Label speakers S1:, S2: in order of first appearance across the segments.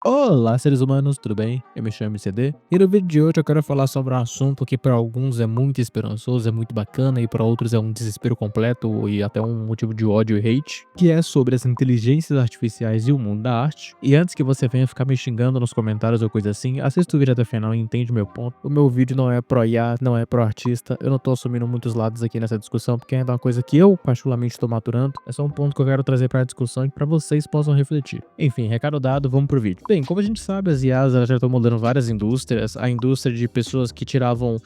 S1: Olá, seres humanos, tudo bem? Eu me chamo CD e no vídeo de hoje eu quero falar sobre um assunto que para alguns é muito esperançoso, é muito bacana e para outros é um desespero completo e até um motivo de ódio e hate, que é sobre as inteligências artificiais e o mundo da arte. E antes que você venha ficar me xingando nos comentários ou coisa assim, assista o vídeo até o final e entende o meu ponto. O meu vídeo não é pro IA, não é pro artista, eu não tô assumindo muitos lados aqui nessa discussão porque ainda é uma coisa que eu particularmente estou maturando, é só um ponto que eu quero trazer para a discussão e para vocês possam refletir. Enfim, recado dado, vamos pro vídeo. Bem, como a gente sabe, as IAs elas já estão mudando várias indústrias. A indústria de pessoas que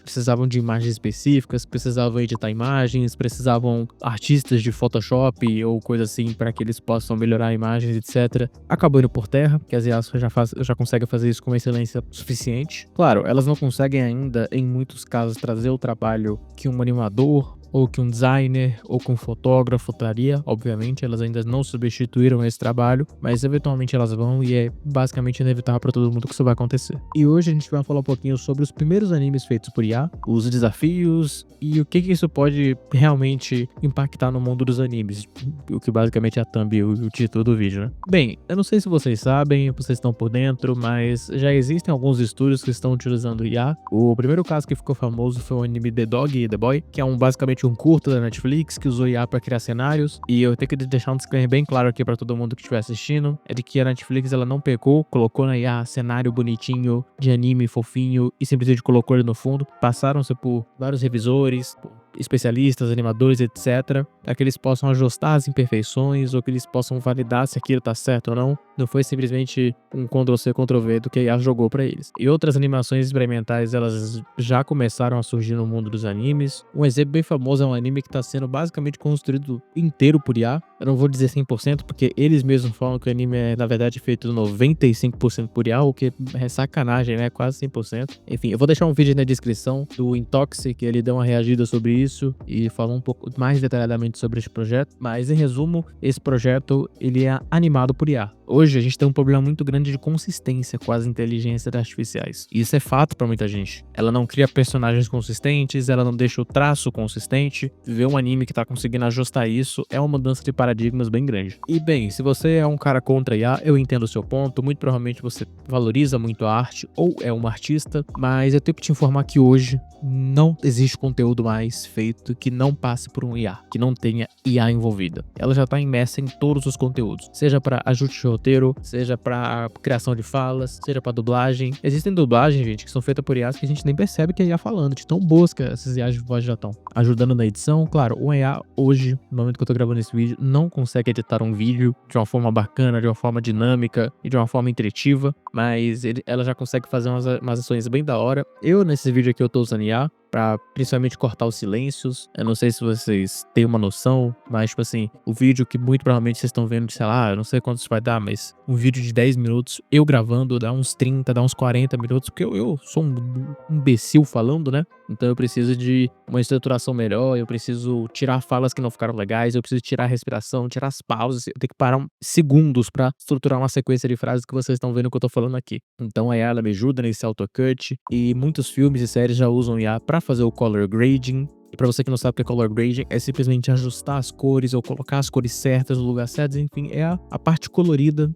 S1: precisavam de imagens específicas, precisavam editar imagens, precisavam artistas de Photoshop ou coisa assim para que eles possam melhorar imagens, etc. Acabou indo por terra, porque as IAs já conseguem fazer isso com excelência suficiente. Claro, elas não conseguem ainda, em muitos casos, trazer o trabalho que um animador ou que um designer ou que um fotógrafo traria. Obviamente elas ainda não substituíram esse trabalho, mas eventualmente elas vão e é basicamente inevitável para todo mundo que isso vai acontecer. E hoje a gente vai falar um pouquinho sobre os primeiros animes feitos por IA, os desafios e o que isso pode realmente impactar no mundo dos animes, o que basicamente é a thumb e o título do vídeo, né? Bem, eu não sei se vocês sabem, vocês estão por dentro, mas já existem alguns estúdios que estão utilizando IA. O primeiro caso que ficou famoso foi o anime The Dog e The Boy, que é basicamente um curta da Netflix que usou IA para criar cenários. E eu tenho que deixar um disclaimer bem claro aqui para todo mundo que estiver assistindo, é de que a Netflix ela não pecou, colocou na IA cenário bonitinho de anime fofinho e simplesmente colocou ele no fundo. Passaram-se por vários revisores, por especialistas, animadores, etc, para que eles possam ajustar as imperfeições ou que eles possam validar se aquilo tá certo ou não. Não foi simplesmente um Ctrl+C, Ctrl+V do que a IA jogou para eles. E outras animações experimentais, elas já começaram a surgir no mundo dos animes. Um exemplo bem famoso é um anime que está sendo basicamente construído inteiro por IA. Eu não vou dizer 100%, porque eles mesmos falam que o anime é, na verdade, feito 95% por IA, o que é sacanagem, né? Quase 100%. Enfim, eu vou deixar um vídeo na descrição do Intoxic, que ele deu uma reagida sobre isso e falou um pouco mais detalhadamente sobre este projeto. Mas, em resumo, esse projeto, ele é animado por IA. Hoje a gente tem um problema muito grande de consistência com as inteligências artificiais. E isso é fato pra muita gente. Ela não cria personagens consistentes, ela não deixa o traço consistente. Ver um anime que tá conseguindo ajustar isso é uma mudança de paradigmas bem grande. E bem, se você é um cara contra IA, eu entendo o seu ponto. Muito provavelmente você valoriza muito a arte ou é um artista, mas eu tenho que te informar que hoje não existe conteúdo mais feito que não passe por um IA, que não tenha IA envolvida. Ela já tá imersa em todos os conteúdos, seja para ajuste de roteiro, seja para criação de falas, seja para dublagem. Existem dublagens, gente, que são feitas por IAs que a gente nem percebe que é IA falando, de tão boas que essas IAs de voz já estão. Ajudando na edição, claro, o IA hoje, no momento que eu tô gravando esse vídeo, não consegue editar um vídeo de uma forma bacana, de uma forma dinâmica e de uma forma interativa, mas ela já consegue fazer umas ações bem da hora. Eu, nesse vídeo aqui, eu tô usando IA pra principalmente cortar os silêncios. Eu não sei se vocês têm uma noção, mas tipo assim, o vídeo que muito provavelmente vocês estão vendo, sei lá, eu não sei quantos vai dar, mas um vídeo de 10 minutos, eu gravando, dá uns 30, dá uns 40 minutos, porque eu sou um imbecil falando, né? Então eu preciso de uma estruturação melhor, eu preciso tirar falas que não ficaram legais, eu preciso tirar a respiração, tirar as pausas, eu tenho que parar segundos pra estruturar uma sequência de frases que vocês estão vendo que eu tô falando aqui. Então a IA ela me ajuda nesse AutoCut e muitos filmes e séries já usam IA pra fazer o color grading. E pra você que não sabe o que é color grading, é simplesmente ajustar as cores ou colocar as cores certas no lugar certo, enfim, é a parte colorida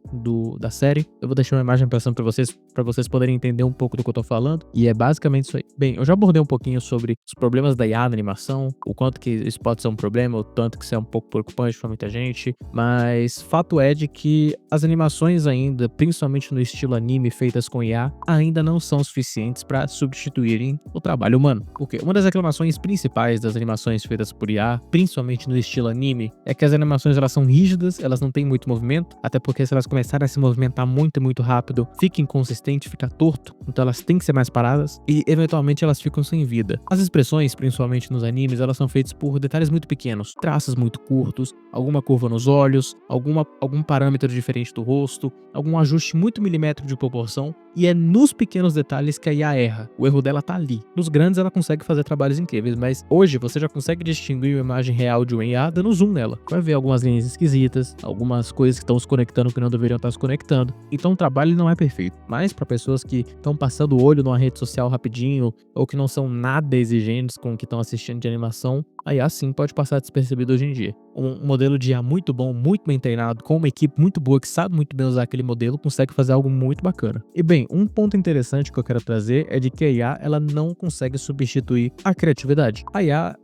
S1: da série. Eu vou deixar uma imagem passando pra vocês poderem entender um pouco do que eu tô falando, e é basicamente isso aí. Bem, eu já abordei um pouquinho sobre os problemas da IA na animação, o quanto que isso pode ser um problema, o tanto que isso é um pouco preocupante pra muita gente, mas fato é de que as animações ainda, principalmente no estilo anime feitas com IA, ainda não são suficientes pra substituírem o trabalho humano. Porque uma das reclamações principais das animações feitas por IA, principalmente no estilo anime, é que as animações elas são rígidas, elas não têm muito movimento, até porque se elas começarem a se movimentar muito rápido, fica inconsistente, fica torto, então elas têm que ser mais paradas e eventualmente elas ficam sem vida. As expressões, principalmente nos animes, elas são feitas por detalhes muito pequenos, traços muito curtos, alguma curva nos olhos, algum parâmetro diferente do rosto, algum ajuste muito milimétrico de proporção, e é nos pequenos detalhes que a IA erra. O erro dela tá ali. Nos grandes ela consegue fazer trabalhos incríveis, mas Hoje você já consegue distinguir uma imagem real de uma IA dando zoom nela. Vai ver algumas linhas esquisitas, algumas coisas que estão se conectando que não deveriam estar se conectando. Então o trabalho não é perfeito. Mas para pessoas que estão passando o olho numa rede social rapidinho ou que não são nada exigentes com o que estão assistindo de animação, a IA sim pode passar despercebido hoje em dia. Um modelo de IA muito bom, muito bem treinado, com uma equipe muito boa que sabe muito bem usar aquele modelo, consegue fazer algo muito bacana. E bem, um ponto interessante que eu quero trazer é de que a IA ela não consegue substituir a criatividade. A IA,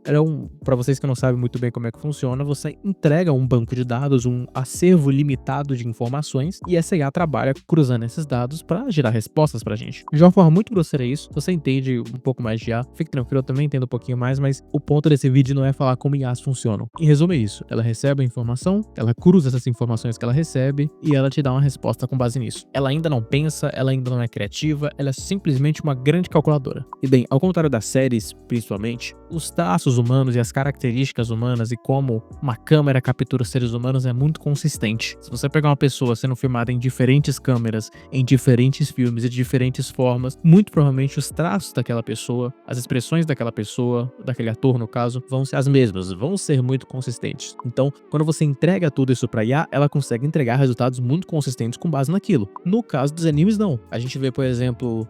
S1: para vocês que não sabem muito bem como é que funciona, você entrega um banco de dados, um acervo limitado de informações, e essa IA trabalha cruzando esses dados para gerar respostas pra gente. De uma forma muito grosseira isso, se você entende um pouco mais de IA, fique tranquilo, eu também entendo um pouquinho mais, mas o ponto desse vídeo não é falar como IAs funcionam. Em resumo é isso, ela recebe a informação, ela cruza essas informações que ela recebe e ela te dá uma resposta com base nisso. Ela ainda não pensa, ela ainda não é criativa, ela é simplesmente uma grande calculadora. E bem, ao contrário das séries, principalmente, os traços humanos e as características humanas e como uma câmera captura seres humanos é muito consistente. Se você pegar uma pessoa sendo filmada em diferentes câmeras, em diferentes filmes e de diferentes formas, muito provavelmente os traços daquela pessoa, as expressões daquela pessoa, daquele ator no caso, vão ser as mesmas, vão ser muito consistentes. Então, quando você entrega tudo isso pra IA, ela consegue entregar resultados muito consistentes com base naquilo. No caso dos animes, não. A gente vê, por exemplo,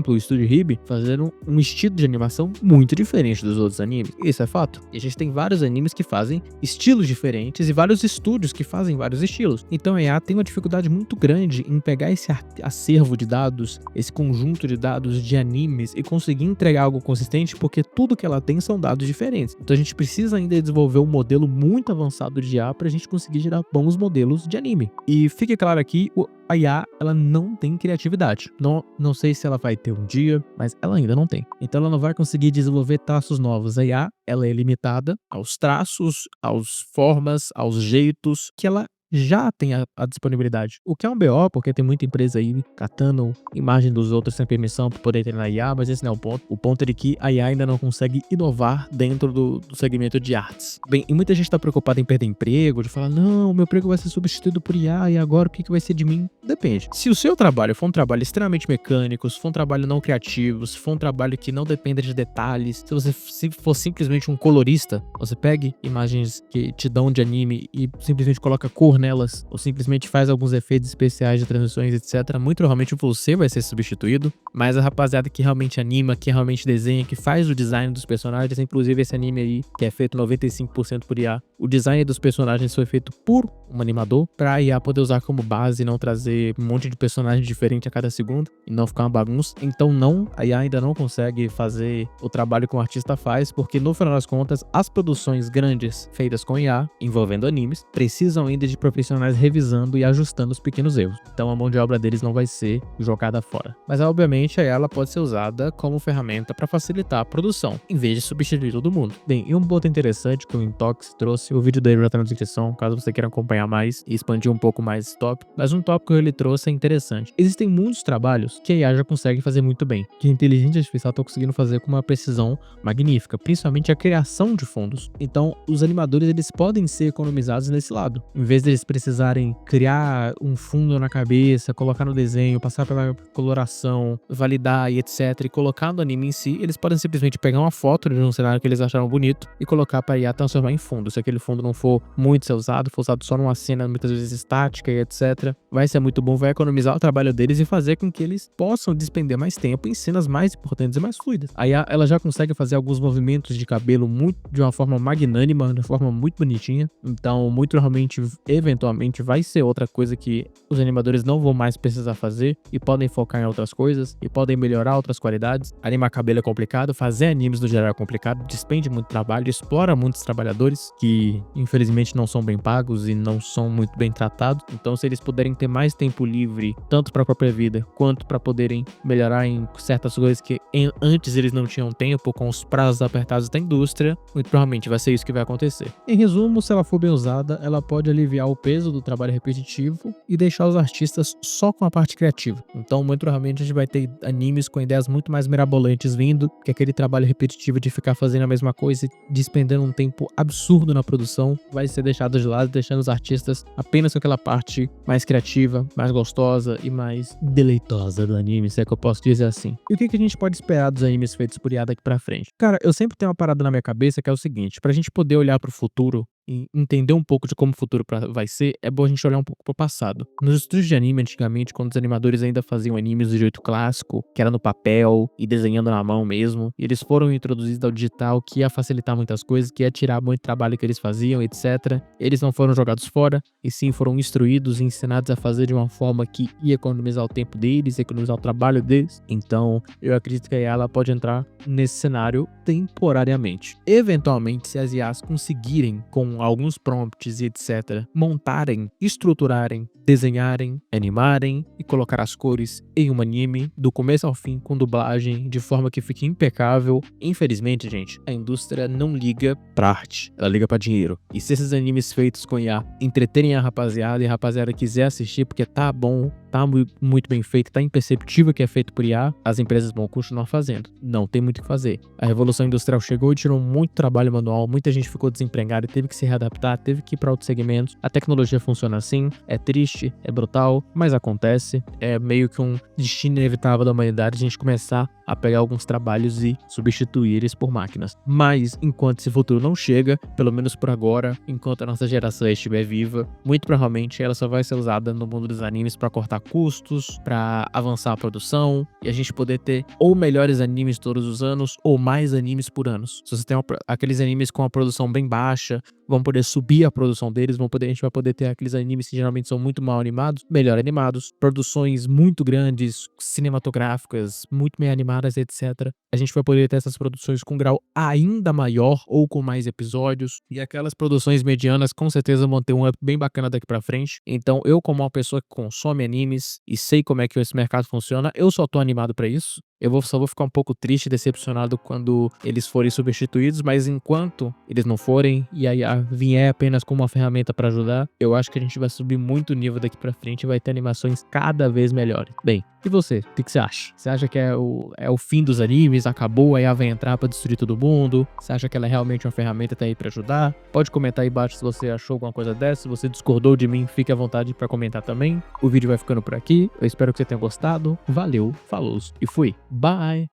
S1: o Estúdio Ghibli fazendo um estilo de animação muito diferente dos outros animes. Isso é fato. E a gente tem vários animes que fazem estilos diferentes e vários estúdios que fazem vários estilos. Então a IA tem uma dificuldade muito grande em pegar esse acervo de dados, esse conjunto de dados de animes e conseguir entregar algo consistente, porque tudo que ela tem são dados diferentes. Então a gente precisa ainda desenvolver um modelo muito avançado de IA pra gente conseguir gerar bons modelos de anime. E fique claro aqui, a IA, ela não tem criatividade. Não sei se ela vai ter um dia, mas ela ainda não tem. Então ela não vai conseguir desenvolver traços novos. A IA, ela é limitada aos traços, às formas, aos jeitos que ela já tem a disponibilidade. O que é um BO, porque tem muita empresa aí catando imagem dos outros sem permissão para poder treinar a IA, mas esse não é o ponto. O ponto é de que a IA ainda não consegue inovar dentro do segmento de artes. Bem, e muita gente está preocupada em perder emprego, de falar, não, meu emprego vai ser substituído por IA e agora o que vai ser de mim? Depende. Se o seu trabalho for um trabalho extremamente mecânico, se for um trabalho não criativo, se for um trabalho que não dependa de detalhes, se for simplesmente um colorista, você pegue imagens que te dão de anime e simplesmente coloca cor nelas, ou simplesmente faz alguns efeitos especiais de transições, etc. Muito provavelmente você vai ser substituído, mas a rapaziada que realmente anima, que realmente desenha, que faz o design dos personagens, inclusive esse anime aí, que é feito 95% por IA, o design dos personagens foi feito por um animador, pra IA poder usar como base e não trazer um monte de personagem diferente a cada segundo, e não ficar uma bagunça. Então não, a IA ainda não consegue fazer o trabalho que o artista faz, porque no final das contas, as produções grandes feitas com IA, envolvendo animes, precisam ainda de profissionais revisando e ajustando os pequenos erros. Então a mão de obra deles não vai ser jogada fora. Mas obviamente a IA ela pode ser usada como ferramenta para facilitar a produção, em vez de substituir todo mundo. Bem, e um ponto interessante que o Intox trouxe, o vídeo dele já tá na descrição, caso você queira acompanhar mais e expandir um pouco mais esse tópico, mas um tópico que ele trouxe é interessante. Existem muitos trabalhos que a IA já consegue fazer muito bem, que a inteligência artificial está conseguindo fazer com uma precisão magnífica, principalmente a criação de fundos. Então, os animadores eles podem ser economizados nesse lado. Em vez deles precisarem criar um fundo na cabeça, colocar no desenho, passar pela coloração, validar e etc, e colocar no anime em si, eles podem simplesmente pegar uma foto de um cenário que eles acharam bonito e colocar para a IA transformar em fundo. Se aquele fundo não for muito ser usado, for usado só numa cena muitas vezes estática e etc, vai ser muito bom, vai economizar o trabalho deles e fazer com que eles possam despender mais tempo em cenas mais importantes e mais fluidas. A IA, ela já consegue fazer alguns movimentos de cabelo de uma forma magnânima, de uma forma muito bonitinha. Então, muito provavelmente, eventualmente, vai ser outra coisa que os animadores não vão mais precisar fazer e podem focar em outras coisas e podem melhorar outras qualidades. Animar cabelo é complicado, fazer animes no geral é complicado, despende muito trabalho, explora muitos trabalhadores que, infelizmente, não são bem pagos e não são muito bem tratados. Então, se eles puderem ter mais tempo livre, tanto para a própria vida, quanto para poderem melhorar em certas coisas que antes eles não tinham tempo, com os prazos apertados da indústria, muito provavelmente vai ser isso que vai acontecer. Em resumo, se ela for bem usada, ela pode aliviar o peso do trabalho repetitivo e deixar os artistas só com a parte criativa. Então, muito provavelmente, a gente vai ter animes com ideias muito mais mirabolantes vindo, que aquele trabalho repetitivo de ficar fazendo a mesma coisa e despendendo um tempo absurdo na produção vai ser deixado de lado, deixando os artistas apenas com aquela parte mais criativa, mais gostosa e mais deleitosa do anime, se é que eu posso dizer assim. E o que a gente pode esperar dos animes feitos por IA daqui pra frente? Cara, eu sempre tenho uma parada na minha cabeça que é o seguinte: pra gente poder olhar pro futuro e entender um pouco de como o futuro vai ser, é bom a gente olhar um pouco pro passado. Nos estúdios de anime, antigamente, quando os animadores ainda faziam animes do jeito clássico, que era no papel e desenhando na mão mesmo, e eles foram introduzidos ao digital, que ia facilitar muitas coisas, que ia tirar muito trabalho que eles faziam, etc. Eles não foram jogados fora, e sim foram instruídos e ensinados a fazer de uma forma que ia economizar o tempo deles, economizar o trabalho deles. Então, eu acredito que a IA ela pode entrar nesse cenário temporariamente. Eventualmente, se as IAs conseguirem, com alguns prompts e etc., montarem, estruturarem, desenharem, animarem e colocar as cores em um anime do começo ao fim com dublagem de forma que fique impecável. Infelizmente, gente, a indústria não liga pra arte, ela liga pra dinheiro. E se esses animes feitos com IA entreterem a rapaziada e a rapaziada quiser assistir porque tá bom, tá muito bem feito, tá imperceptível que é feito por IA, as empresas vão continuar fazendo. Não tem muito o que fazer. A revolução industrial chegou e tirou muito trabalho manual, muita gente ficou desempregada e teve que se readaptar, teve que ir para outros segmentos. A tecnologia funciona assim, é triste, é brutal, mas acontece. É meio que um destino inevitável da humanidade a gente começar a pegar alguns trabalhos e substituir eles por máquinas. Mas, enquanto esse futuro não chega, pelo menos por agora, enquanto a nossa geração estiver viva, muito provavelmente ela só vai ser usada no mundo dos animes para cortar custos, para avançar a produção e a gente poder ter ou melhores animes todos os anos ou mais animes por ano. Se você tem aqueles animes com a produção bem baixa, vão poder subir a produção deles, a gente vai poder ter aqueles animes que geralmente são muito mal animados, melhor animados, produções muito grandes, cinematográficas, muito bem animadas, etc. A gente vai poder ter essas produções com grau ainda maior ou com mais episódios, e aquelas produções medianas com certeza vão ter um up bem bacana daqui pra frente. Então eu, como uma pessoa que consome animes e sei como é que esse mercado funciona, eu só tô animado pra isso. Só vou ficar um pouco triste e decepcionado quando eles forem substituídos, mas enquanto eles não forem e aí vier apenas como uma ferramenta para ajudar, eu acho que a gente vai subir muito o nível daqui pra frente e vai ter animações cada vez melhores. Bem, e você? O que você acha? Você acha que é o fim dos animes? Acabou, a IA vai entrar pra destruir todo mundo? Você acha que ela é realmente uma ferramenta tá aí pra ajudar? Pode comentar aí embaixo se você achou alguma coisa dessa. Se você discordou de mim, fique à vontade pra comentar também. O vídeo vai ficando por aqui. Eu espero que você tenha gostado. Valeu, falou e fui. Bye!